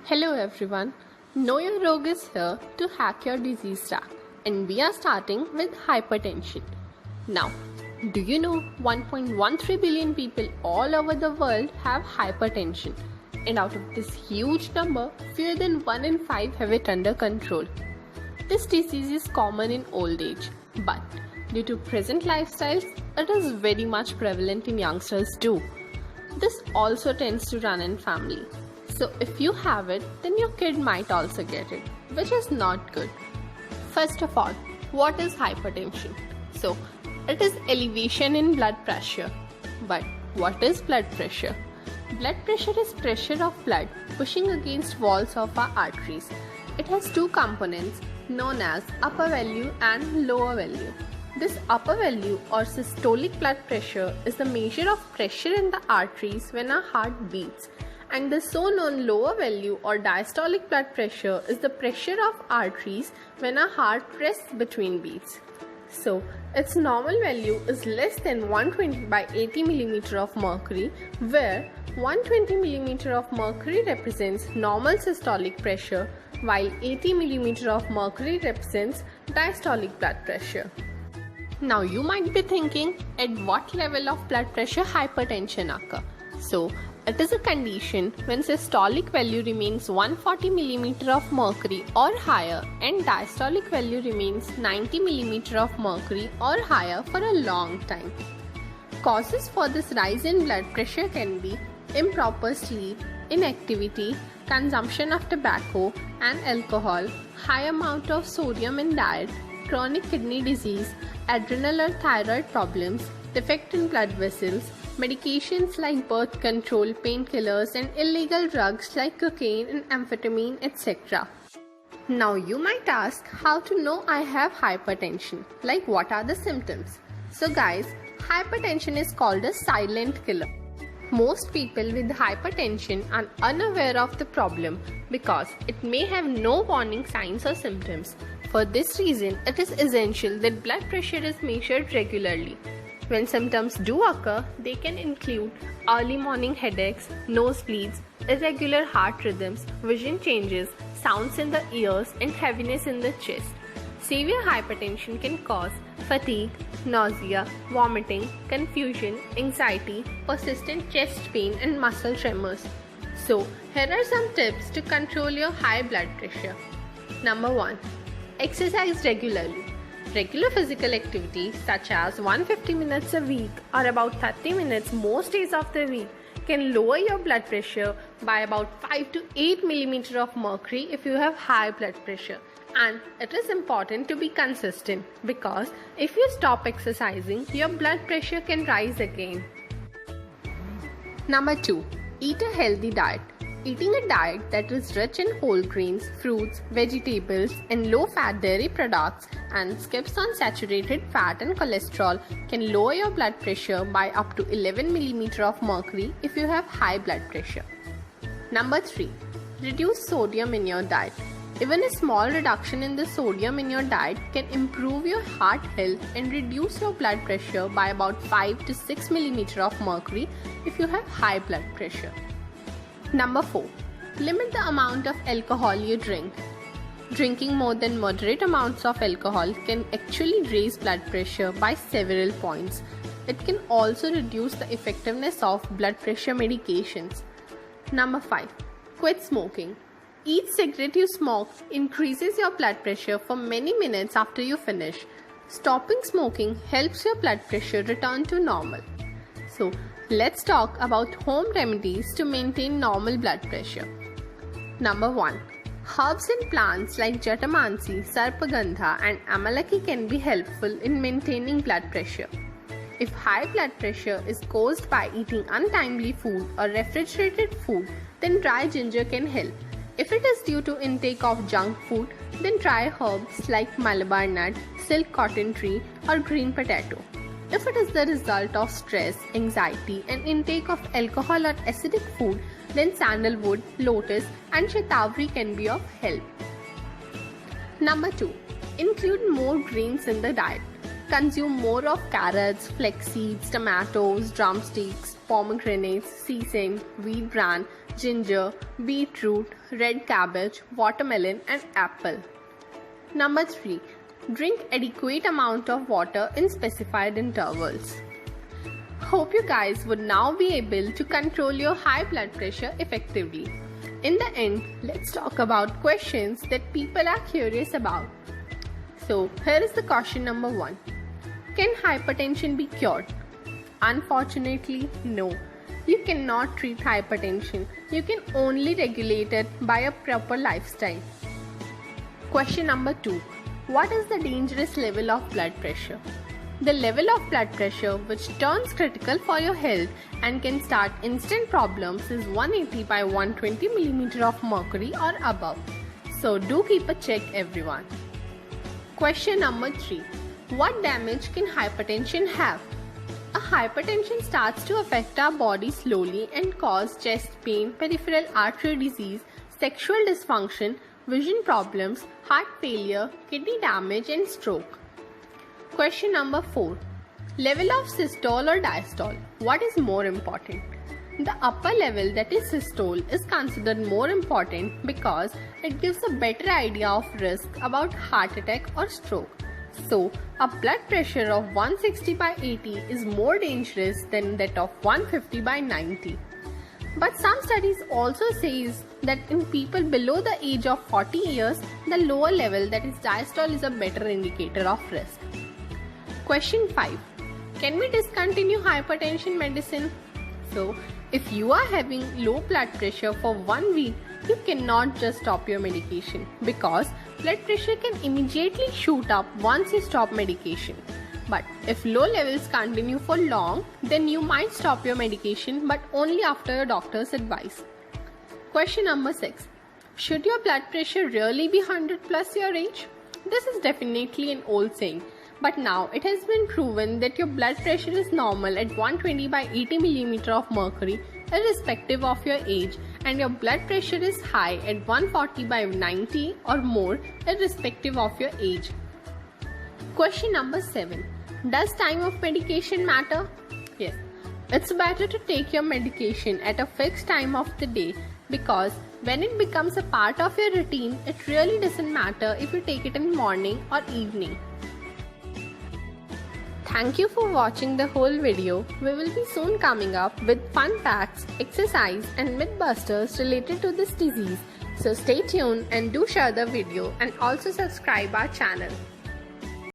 Hello everyone, Know Your Rog is here to hack your disease track, and we are starting with hypertension. Now, do you know 1.13 billion people all over the world have hypertension, and out of this huge number, fewer than 1 in 5 have it under control. This disease is common in old age, but due to present lifestyles, it is very much prevalent in youngsters too. This also tends to run in family. So if you have it, then your kid might also get it, which is not good. First of all, what is hypertension? So it is elevation in blood pressure. But what is blood pressure? Blood pressure is pressure of blood pushing against walls of our arteries. It has two components known as upper value and lower value. This upper value or systolic blood pressure is the measure of pressure in the arteries when our heart beats. And the so-known lower value or diastolic blood pressure is the pressure of arteries when our heart rests between beats. So, its normal value is less than 120 by 80 mm of mercury, where 120 mm of mercury represents normal systolic pressure, while 80 mm of mercury represents diastolic blood pressure. Now, you might be thinking, at what level of blood pressure hypertension occurs? So, it is a condition when systolic value remains 140 mm of mercury or higher and diastolic value remains 90 mm of mercury or higher for a long time. Causes for this rise in blood pressure can be improper sleep, inactivity, consumption of tobacco and alcohol, high amount of sodium in diet, chronic kidney disease, adrenal or thyroid problems, defect in blood vessels, medications like birth control, painkillers, and illegal drugs like cocaine and amphetamine, etc. Now you might ask how to know I have hypertension. Like, what are the symptoms? So guys, hypertension is called a silent killer. Most people with hypertension are unaware of the problem because it may have no warning signs or symptoms. For this reason, it is essential that blood pressure is measured regularly. When symptoms do occur, they can include early morning headaches, nosebleeds, irregular heart rhythms, vision changes, sounds in the ears, and heaviness in the chest. Severe hypertension can cause fatigue, nausea, vomiting, confusion, anxiety, persistent chest pain, and muscle tremors. So, here are some tips to control your high blood pressure. Number 1. Exercise regularly. Regular physical activity such as 150 minutes a week or about 30 minutes most days of the week can lower your blood pressure by about 5 to 8 mm of mercury if you have high blood pressure. And it is important to be consistent because if you stop exercising, your blood pressure can rise again. Number 2. Eat a healthy diet. Eating a diet that is rich in whole grains, fruits, vegetables, and low-fat dairy products and skips on saturated fat and cholesterol can lower your blood pressure by up to 11 mm of mercury if you have high blood pressure. Number 3. Reduce sodium in your diet. Even a small reduction in the sodium in your diet can improve your heart health and reduce your blood pressure by about 5 to 6 mm of mercury if you have high blood pressure. Number 4. Limit the amount of alcohol you drink. Drinking more than moderate amounts of alcohol can actually raise blood pressure by several points. It can also reduce the effectiveness of blood pressure medications. Number 5. Quit smoking. Each cigarette you smoke increases your blood pressure for many minutes after you finish. Stopping smoking helps your blood pressure return to normal. So, let's talk about home remedies to maintain normal blood pressure. Number 1. Herbs and plants like Jatamansi, Sarpagandha and Amalaki can be helpful in maintaining blood pressure. If high blood pressure is caused by eating untimely food or refrigerated food, then dry ginger can help. If it is due to intake of junk food, then try herbs like Malabar nut, silk cotton tree or green potato. If it is the result of stress, anxiety and intake of alcohol or acidic food, then sandalwood, lotus and shatavari can be of help. Number 2. Include more greens in the diet. Consume more of carrots, flax seeds, tomatoes, drumsticks, pomegranates, sesame, wheat bran, ginger, beetroot, red cabbage, watermelon and apple. Number 3. Drink adequate amount of water in specified intervals. Hope you guys would now be able to control your high blood pressure effectively. In the end, let's talk about questions that people are curious about. So, here is the question number 1. Can hypertension be cured? Unfortunately, no. You cannot treat hypertension. You can only regulate it by a proper lifestyle. Question number 2. What is the dangerous level of blood pressure? The level of blood pressure which turns critical for your health and can start instant problems is 180 by 120 mm of mercury or above. So do keep a check, everyone. Question number 3. What damage can hypertension have? A hypertension starts to affect our body slowly and cause chest pain, peripheral artery disease, sexual dysfunction, vision problems, heart failure, kidney damage and stroke. Question number 4. Level of systole or diastole. What is more important? The upper level, that is systole, is considered more important because it gives a better idea of risk about heart attack or stroke. So, a blood pressure of 160 by 80 is more dangerous than that of 150 by 90. But some studies also says that in people below the age of 40 years, the lower level, that is diastole, is a better indicator of risk. Question 5. Can we discontinue hypertension medicine? So, if you are having low blood pressure for 1 week, you cannot just stop your medication because blood pressure can immediately shoot up once you stop medication. But if low levels continue for long, then you might stop your medication, but only after your doctor's advice. Question number 6. Should your blood pressure really be 100 plus your age? This is definitely an old saying. But now it has been proven that your blood pressure is normal at 120 by 80 mm of mercury irrespective of your age, and your blood pressure is high at 140 by 90 or more irrespective of your age. Question number 7. Does time of medication matter? Yes. It's better to take your medication at a fixed time of the day because when it becomes a part of your routine, it really doesn't matter if you take it in morning or evening. Thank you for watching the whole video. We will be soon coming up with fun facts, exercise and mythbusters related to this disease. So stay tuned and do share the video and also subscribe our channel.